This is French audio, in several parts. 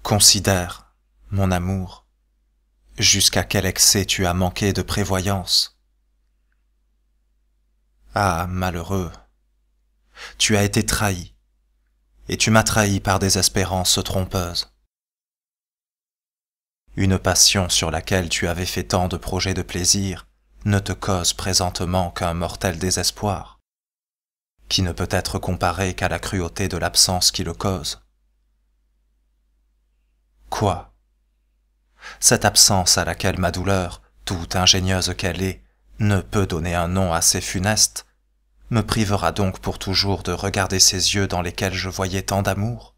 Considère, mon amour, jusqu'à quel excès tu as manqué de prévoyance. Ah, malheureux, tu as été trahi, et tu m'as trahi par des espérances trompeuses. Une passion sur laquelle tu avais fait tant de projets de plaisir ne te cause présentement qu'un mortel désespoir, qui ne peut être comparé qu'à la cruauté de l'absence qui le cause. Quoi? Cette absence à laquelle ma douleur, toute ingénieuse qu'elle est, ne peut donner un nom assez funeste, me privera donc pour toujours de regarder ces yeux dans lesquels je voyais tant d'amour,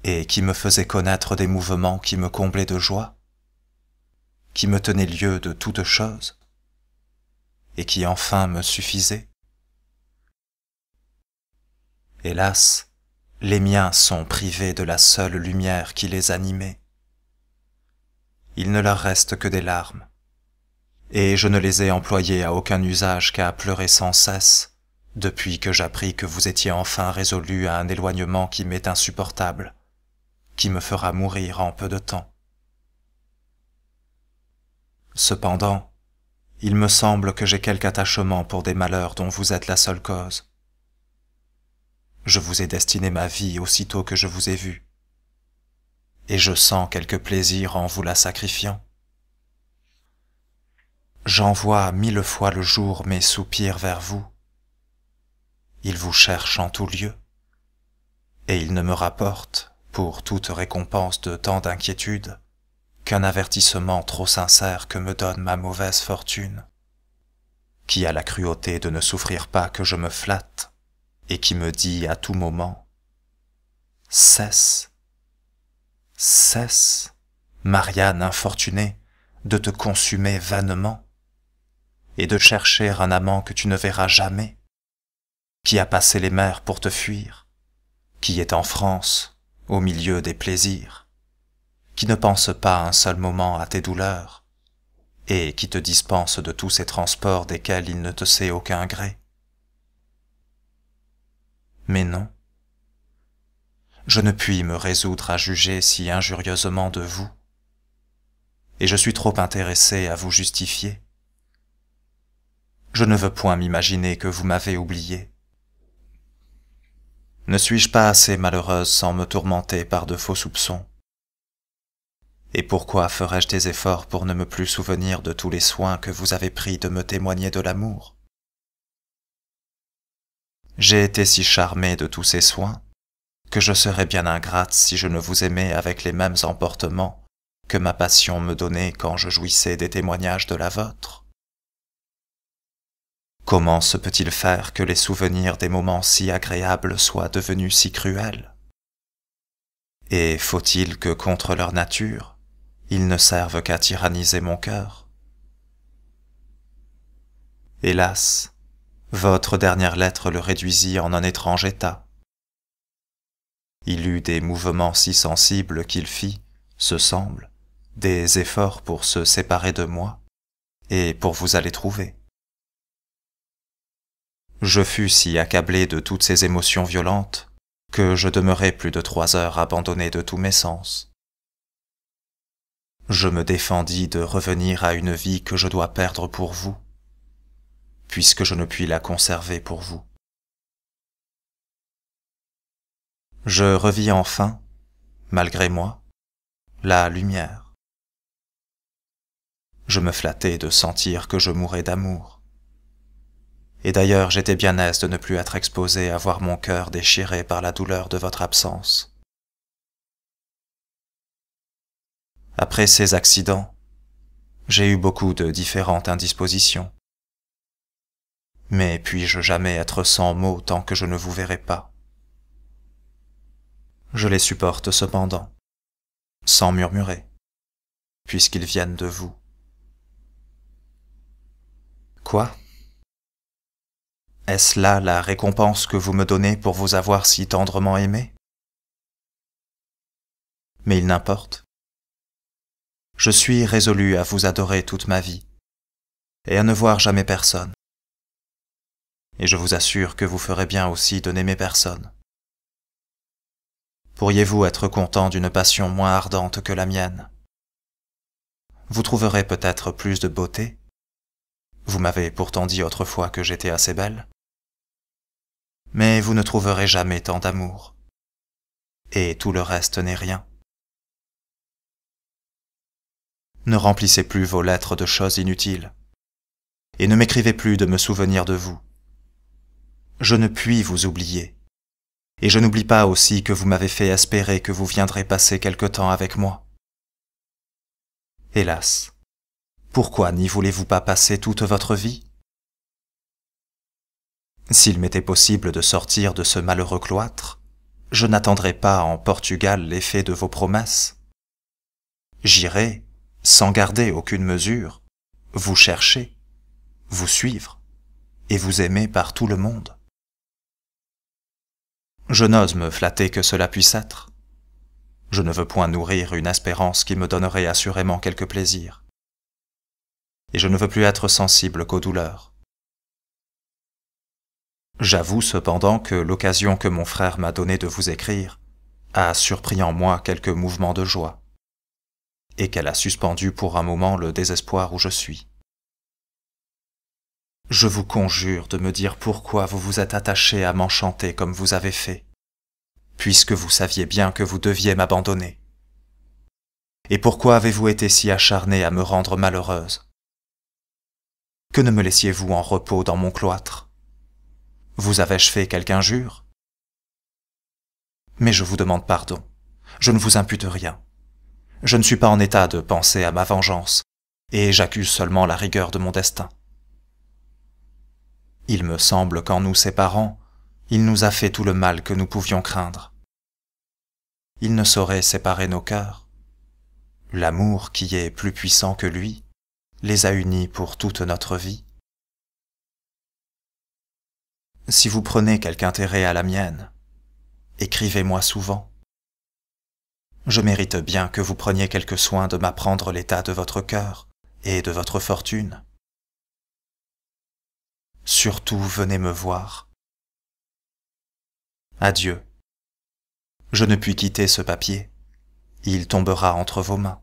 et qui me faisaient connaître des mouvements qui me comblaient de joie, qui me tenaient lieu de toutes choses, et qui enfin me suffisaient. Hélas, les miens sont privés de la seule lumière qui les animait. Il ne leur reste que des larmes, et je ne les ai employées à aucun usage qu'à pleurer sans cesse, depuis que j'appris que vous étiez enfin résolu à un éloignement qui m'est insupportable, qui me fera mourir en peu de temps. Cependant, il me semble que j'ai quelque attachement pour des malheurs dont vous êtes la seule cause. Je vous ai destiné ma vie aussitôt que je vous ai vu, et je sens quelque plaisir en vous la sacrifiant. J'envoie 1000 fois le jour mes soupirs vers vous. Ils vous cherchent en tout lieu, et ils ne me rapportent, pour toute récompense de tant d'inquiétude, qu'un avertissement trop sincère que me donne ma mauvaise fortune, qui a la cruauté de ne souffrir pas que je me flatte, et qui me dit à tout moment « Cesse, cesse, Marianne infortunée, de te consumer vainement, et de chercher un amant que tu ne verras jamais, qui a passé les mers pour te fuir, qui est en France, au milieu des plaisirs, qui ne pense pas un seul moment à tes douleurs, et qui te dispense de tous ces transports desquels il ne te sait aucun gré. Mais non, je ne puis me résoudre à juger si injurieusement de vous, et je suis trop intéressé à vous justifier. Je ne veux point m'imaginer que vous m'avez oublié. Ne suis-je pas assez malheureuse sans me tourmenter par de faux soupçons? Et pourquoi ferais-je des efforts pour ne me plus souvenir de tous les soins que vous avez pris de me témoigner de l'amour? J'ai été si charmée de tous ces soins que je serais bien ingrate si je ne vous aimais avec les mêmes emportements que ma passion me donnait quand je jouissais des témoignages de la vôtre. Comment se peut-il faire que les souvenirs des moments si agréables soient devenus si cruels? Et faut-il que, contre leur nature, ils ne servent qu'à tyranniser mon cœur? Hélas, votre dernière lettre le réduisit en un étrange état. Il eut des mouvements si sensibles qu'il fit, ce semble, des efforts pour se séparer de moi et pour vous aller trouver. Je fus si accablé de toutes ces émotions violentes que je demeurai plus de 3 heures abandonné de tous mes sens. Je me défendis de revenir à une vie que je dois perdre pour vous, puisque je ne puis la conserver pour vous. Je revis enfin, malgré moi, la lumière. Je me flattai de sentir que je mourais d'amour. Et d'ailleurs j'étais bien aise de ne plus être exposé à voir mon cœur déchiré par la douleur de votre absence. Après ces accidents, j'ai eu beaucoup de différentes indispositions. Mais puis-je jamais être sans mots tant que je ne vous verrai pas? Je les supporte cependant, sans murmurer, puisqu'ils viennent de vous. Quoi? Est-ce là la récompense que vous me donnez pour vous avoir si tendrement aimé? Mais il n'importe. Je suis résolu à vous adorer toute ma vie, et à ne voir jamais personne. Et je vous assure que vous ferez bien aussi de n'aimer personne. Pourriez-vous être content d'une passion moins ardente que la mienne? Vous trouverez peut-être plus de beauté. Vous m'avez pourtant dit autrefois que j'étais assez belle. Mais vous ne trouverez jamais tant d'amour. Et tout le reste n'est rien. Ne remplissez plus vos lettres de choses inutiles. Et ne m'écrivez plus de me souvenir de vous. Je ne puis vous oublier. Et je n'oublie pas aussi que vous m'avez fait espérer que vous viendrez passer quelque temps avec moi. Hélas, pourquoi n'y voulez-vous pas passer toute votre vie? S'il m'était possible de sortir de ce malheureux cloître, je n'attendrais pas en Portugal l'effet de vos promesses. J'irai, sans garder aucune mesure, vous chercher, vous suivre et vous aimer par tout le monde. Je n'ose me flatter que cela puisse être. Je ne veux point nourrir une espérance qui me donnerait assurément quelque plaisir. Et je ne veux plus être sensible qu'aux douleurs. J'avoue cependant que l'occasion que mon frère m'a donnée de vous écrire a surpris en moi quelques mouvements de joie, et qu'elle a suspendu pour un moment le désespoir où je suis. Je vous conjure de me dire pourquoi vous vous êtes attaché à m'enchanter comme vous avez fait, puisque vous saviez bien que vous deviez m'abandonner. Et pourquoi avez-vous été si acharné à me rendre malheureuse? Que ne me laissiez-vous en repos dans mon cloître? Vous avais-je fait quelque injure? Mais je vous demande pardon, je ne vous impute rien. Je ne suis pas en état de penser à ma vengeance, et j'accuse seulement la rigueur de mon destin. Il me semble qu'en nous séparant, il nous a fait tout le mal que nous pouvions craindre. Il ne saurait séparer nos cœurs. L'amour, qui est plus puissant que lui, les a unis pour toute notre vie. Si vous prenez quelque intérêt à la mienne, écrivez-moi souvent. Je mérite bien que vous preniez quelque soin de m'apprendre l'état de votre cœur et de votre fortune. Surtout venez me voir. Adieu. Je ne puis quitter ce papier. Il tombera entre vos mains.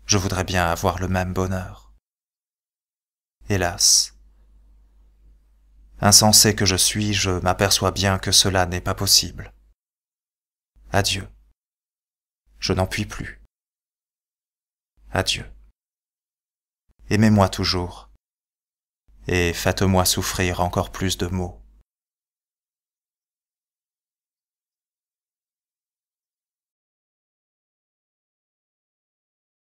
Je voudrais bien avoir le même bonheur. Hélas. Insensé que je suis, je m'aperçois bien que cela n'est pas possible. Adieu. Je n'en puis plus. Adieu. Aimez-moi toujours, et faites-moi souffrir encore plus de maux.